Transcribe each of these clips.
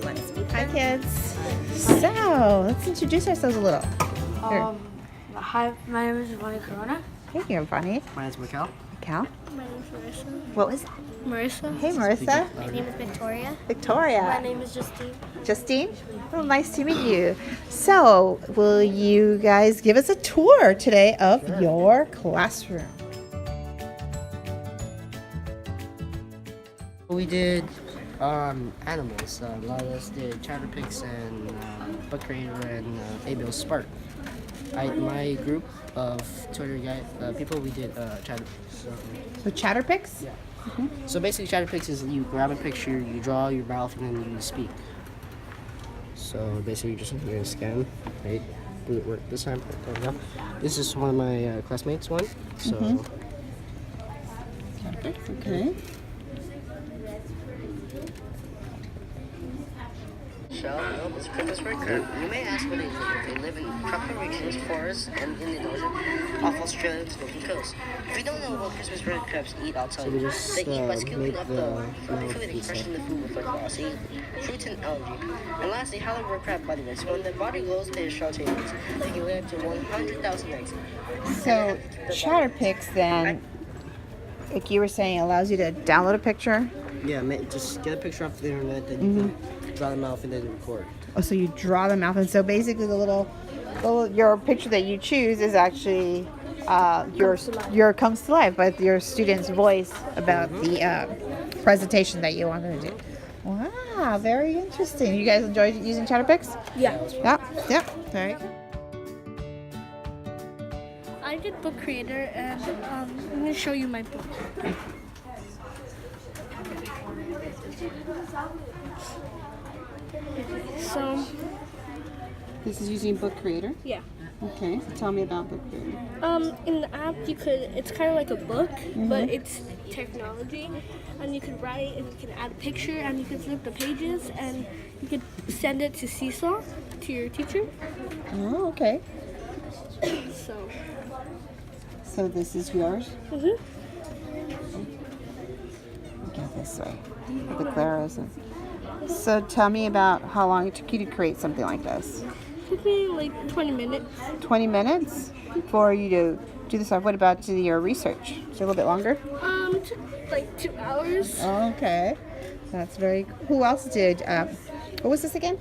want to speak? Hi, kids. So, let's introduce ourselves a little. Hi, my name is Prahbatti Crosniel. Hey, you're funny. My name's Mikhail. Cal. My name is Marissa. What was that? Marissa. Hey, Marissa. My name is Victoria. My Victoria. name is Justine. Justine. Oh, nice to meet you. So, will you guys give us a tour today of your classroom? We did animals. A lot of us did Chatter Pucs and Book Creator and Adobe Spark. My group of Twitter people, we did Chatter Pucs. So, Chatter Pucs? Yeah. So basically, Chatter Pucs is you grab a picture, you draw your mouth, and then you speak. So basically, you're gonna scan. Right? Did it work this time? There we go. This is one of my classmates. One. So. Chatter Pucs. Okay. It's Christmas worker. You may ask what they live. They live in tropical regions, forests, and in the northern off Australia's Gulf Coast. If you don't know what Christmas red crabs eat, I'll tell you. They eat by scooping up the food and crushing the food with their claws. They eat fruits and algae. And lastly, Hollywood crab body eggs. When the body glows, they show eggs. They can lay up to 100,000 eggs. So, Chatter Pucs then, like you were saying, allows you to download a picture. Yeah, just get a picture off the internet, then you can draw them out and then record. Oh, so you draw them out, and so basically the little your picture that you choose is actually your comes to life, but your student's voice about the presentation that you wanted to do. Wow, very interesting. You guys enjoyed using Chatter Pucs? Yeah. Yeah, very good. I did Book Creator, and I'm going to show you my book. So, This is using Book Creator? yeah. Okay, so tell me about Book Creator. In the app, it's kind of like a book, but it's technology, and you can write, and you can add a picture, and you can flip the pages, and you can send it to Seesaw, to your teacher. Oh, okay. So, this is yours? mhm. Go this way. The Claras. So tell me about how long it took you to create something like this. Took me like 20 minutes. 20 minutes for you to do this. What about your research? Is it a little bit longer? It took like 2 hours. Okay. That's very cool. Who else did, what was this again?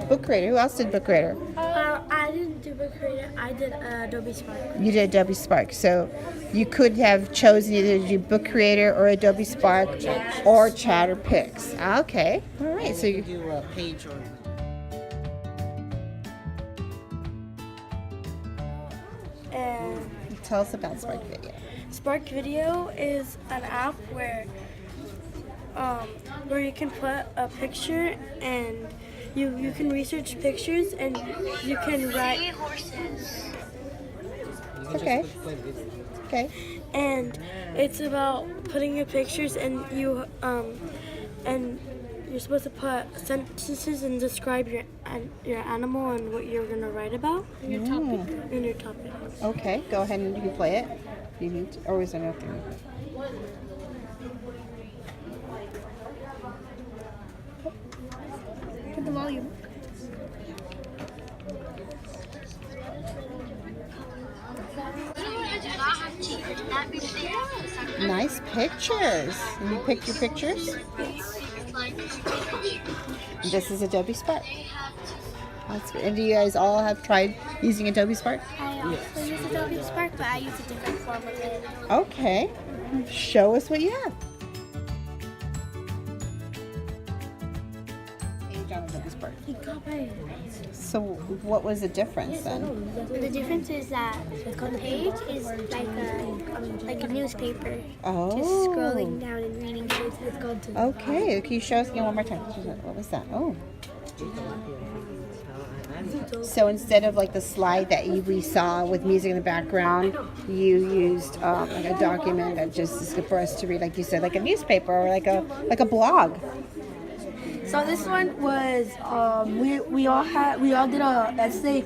Book Creator. Who else did Book Creator? I didn't do Book Creator. I did Adobe Spark. You did Adobe Spark. So you could have chosen either to do Book Creator or Adobe Spark or Chatter Pucs. Okay. All right. So you do a page or. And tell us about Spark Video. Spark Video is an app where you can put a picture and you can research pictures and you can write. Okay. Okay. And it's about putting your pictures and you're supposed to put sentences and describe your animal and what you're gonna write about in your topic. Okay, go ahead and you can play it. You need to, or is there nothing? Put the volume. Nice pictures. And you picked your pictures? This is Adobe Spark. That's good. And do you guys all have tried using Adobe Spark? I also use Adobe Spark, but I use a different form of it. Okay. Show us what you have. Page on Adobe Spark. So what was the difference then? The difference is that the page is like a newspaper. Oh. Just scrolling down and reading things. It's called to. Okay. Can you show us again one more time? What was that? Oh. So instead of like the slide that we saw with music in the background, you used like a document that just is good for us to read, like you said, like a newspaper or like a blog. So this one was we all did a essay,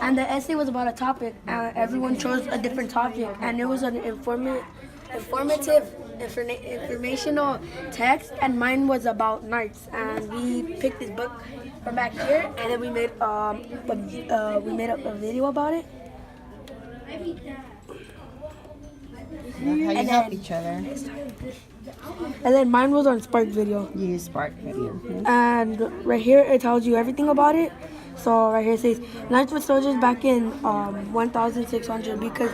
and the essay was about a topic. Everyone chose a different topic, and it was an informative informational text, and mine was about knights. And we picked this book from back here, and then we made up a video about it. How you help each other. And then mine was on Spark Video. You use Spark Video. And right here it tells you everything about it. So right here it says knights were soldiers back in 1600 because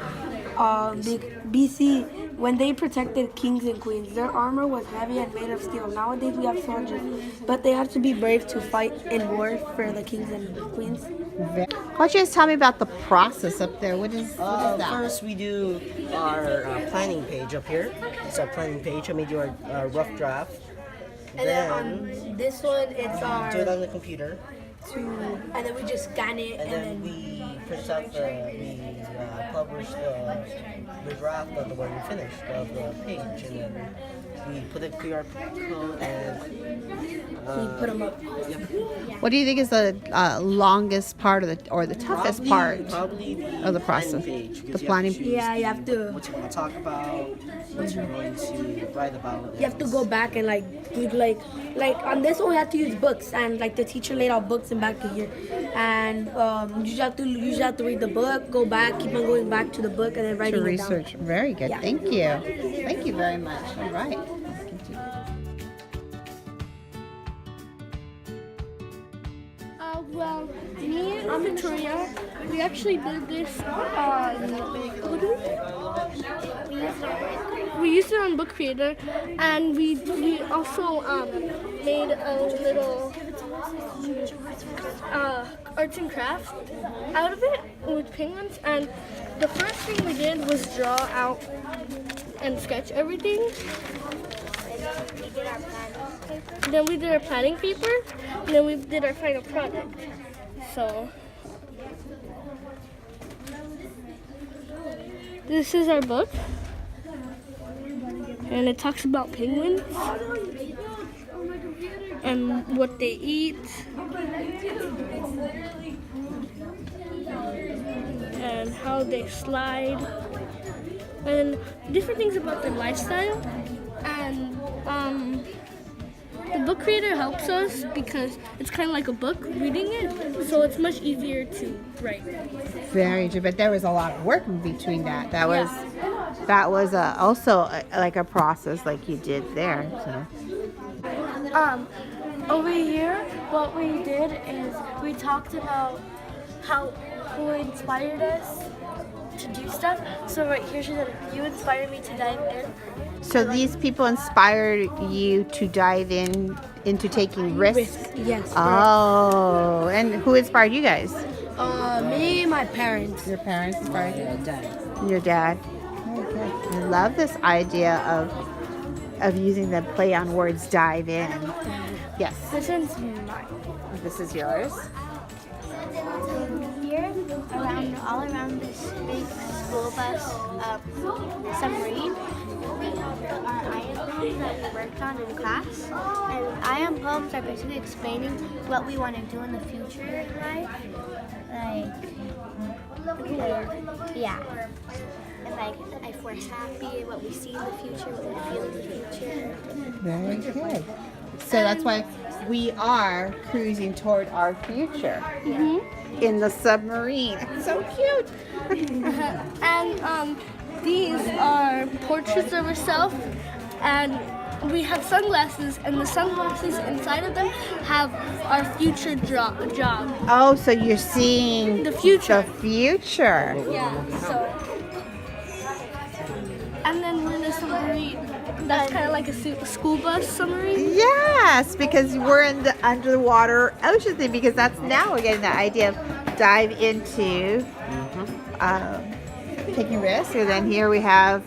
BC, when they protected kings and queens. Their armor was heavy and made of steel. Nowadays we have soldiers, but they have to be brave to fight in war for the kings and queens. Why don't you guys tell me about the process up there? What is that? First, we do our planning page up here. It's our planning page. I made you our rough draft. And then on this one, it's our do it on the computer. And then we just scan it, And then we print out publish the draft of the one we finished of the page, and then we put a QR code and we put them up. What do you think is the longest part of the toughest part probably of the process? Page, The because planning. Yeah, you have to. what you want to talk about, what you're going to write about. You have to go back and do on this one we have to use books, and the teacher laid out books in back of here, and you just have to read the book, go back, keep on going back to the book, and then writing To it research. Very good. Yeah. Thank you. Thank you very much. All right. Well, me and Patricia, we actually did this on, what did we used it on Book Creator, and we also made a little arts and crafts out of it with penguins. And the first thing we did was draw out and sketch everything. Then we did our planning paper, and then we did our final product. So this is our book, and it talks about penguins and what they eat and how they slide and different things about their lifestyle. And the book creator helps us because it's kind of like a book reading it, so it's much easier to write. Very true. But there was a lot of work in between that. That was also like a process like you did there. So. Over here, what we did is we talked about who inspired us to do stuff. So right here she said, you inspired me to dive in. So these people inspired you to dive into taking risks? Yes. Oh, and who inspired you guys? Me and my parents. Your parents inspired you? Your dad. Okay. I love this idea of using the play on words, dive in. Yes. This one's mine. This is yours. Here, all around this big school bus submarine, we put our ion poems that we worked on in class. And ion poems are basically explaining what we want to do in the future in life. Yeah. And if we're happy, what we see in the future, what we feel in the future. Very good. So that's why we are cruising toward our future in the submarine. It's so cute. And these are portraits of ourselves, and we have sunglasses, and the sunglasses inside of them have our future job. Oh, so you're seeing The future. The future. Yeah. So. And then we're in a submarine. That's kind of like a school bus submarine. Yes, because we're in the underwater ocean thing. Because that's now we're getting the idea of dive into taking risks, and then here we have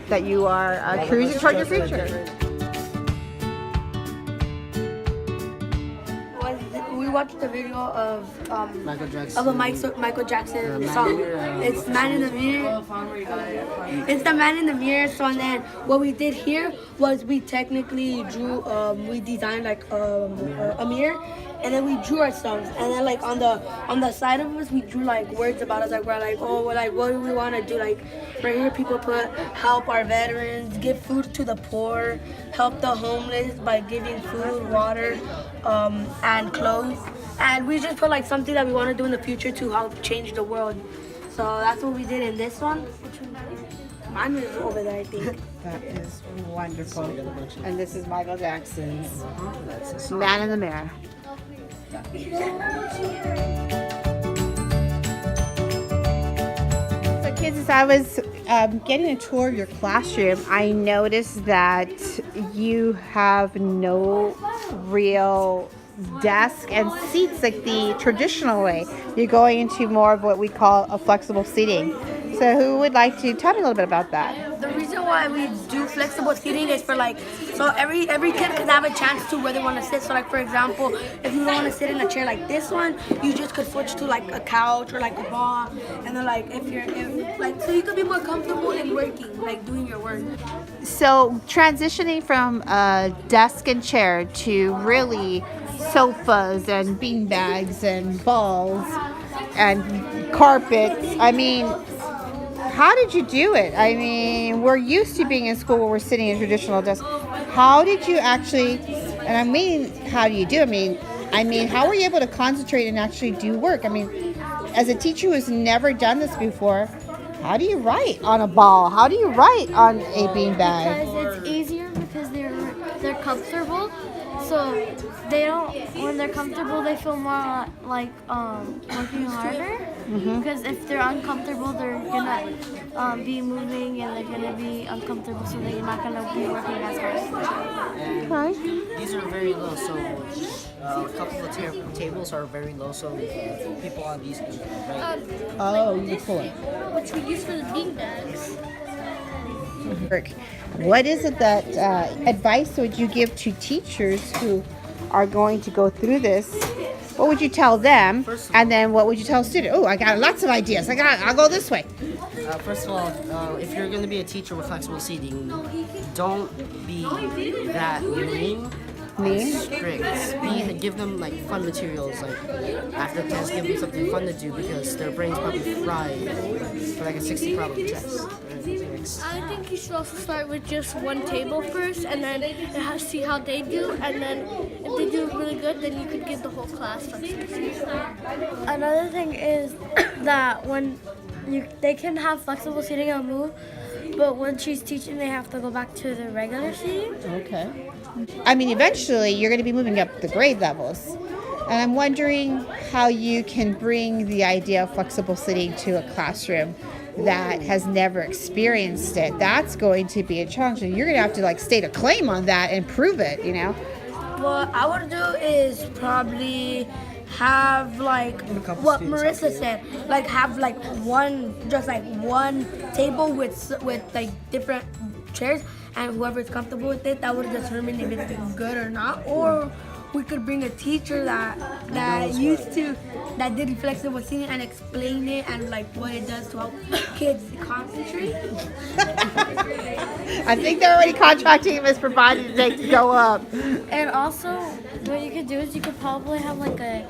that you are cruising toward your future. We watched the video of Michael Jackson. of a Michael Jackson Man song. in the Mirror. It's Man in the Mirror. It's the Man in the Mirror song. And then what we did here was we technically drew. We designed like a mirror, and then we drew ourselves. And then like on the side of us, we drew like words about us. Like we're like, oh, we're like, what do we want to do? Like right here, people put help our veterans, give food to the poor, help the homeless by giving food, water, and clothes. And we just put like something that we want to do in the future to help change the world. So that's what we did in this one. Mine is over there, I think. That is wonderful. And this is Michael Jackson's Man in the Mirror. So kids, as I was getting a tour of your classroom, I noticed that you have no real desk and seats like the traditional way. You're going into more of what we call a flexible seating. So who would like to tell me a little bit about that? The reason why we do flexible seating is for like, so every kid can have a chance to where they want to sit. So like for example, if you don't want to sit in a chair like this one, you just could switch to like a couch or like a ball. And then like if so you could be more comfortable in working, like doing your work. So transitioning from a desk and chair to really sofas and bean bags and balls and carpets, I mean, how did you do it? I mean, we're used to being in school where we're sitting in traditional desks. How did you actually, and I mean, how do you do? I mean, how were you able to concentrate and actually do work? I mean, as a teacher who's never done this before, how do you write on a ball? How do you write on a beanbag? Because it's easier because they're comfortable. So they don't, when they're comfortable, they feel more like working harder. Because if they're uncomfortable, they're gonna be moving and they're gonna be uncomfortable, so they're not gonna be working as hard. Okay. These are very low, so a couple of tables are very low, so people on these can write. Oh, you pull it. Which we use for the bean bags. What is it that advice would you give to teachers who are going to go through this? What would you tell them? And then what would you tell a student? Oh, I got lots of ideas. I'll go this way. First of all, if you're going to be a teacher with flexible seating, don't be that mean. Strict. Give them like fun materials, like after class give them something fun to do because their brains probably fried for like a 60 problem test. I think you should also start with just one table first, and then see how they do, and then if they do really good, then you could give the whole class flexibility. Another thing is that when they can have flexible seating and move, but when she's teaching, they have to go back to the regular seating. Okay. I mean, eventually you're going to be moving up the grade levels. And I'm wondering how you can bring the idea of flexible sitting to a classroom that has never experienced it. That's going to be a challenge. And you're going to have to like state a claim on that and prove it, you know? What I would do is probably have like what Marissa said, like have like one table with like different chairs, and whoever's comfortable with it, that would determine if it's good or not. Or we could bring a teacher that did flexible seating and explain it and like what it does to help kids concentrate. I think they're already contracting Ms. Prahbatti to go up. And also, what you could do is you could probably have like a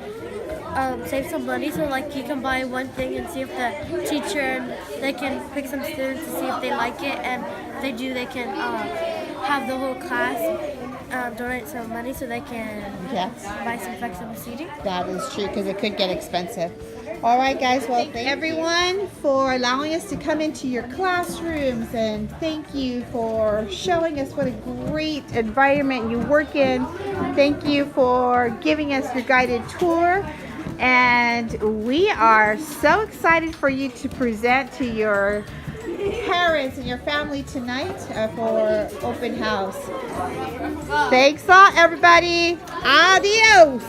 save some money, so like you can buy one thing and see if the teacher and they can pick some students to see if they like it, and if they do, they can have the whole class donate some money so they can buy some flexible seating. That is true, because it could get expensive. All right, guys. Well, thank everyone for allowing us to come into your classrooms, and thank you for showing us what a great environment you work in. Thank you for giving us your guided tour, and we are so excited for you to present to your parents and your family tonight for open house. Thanks all, everybody. Adios.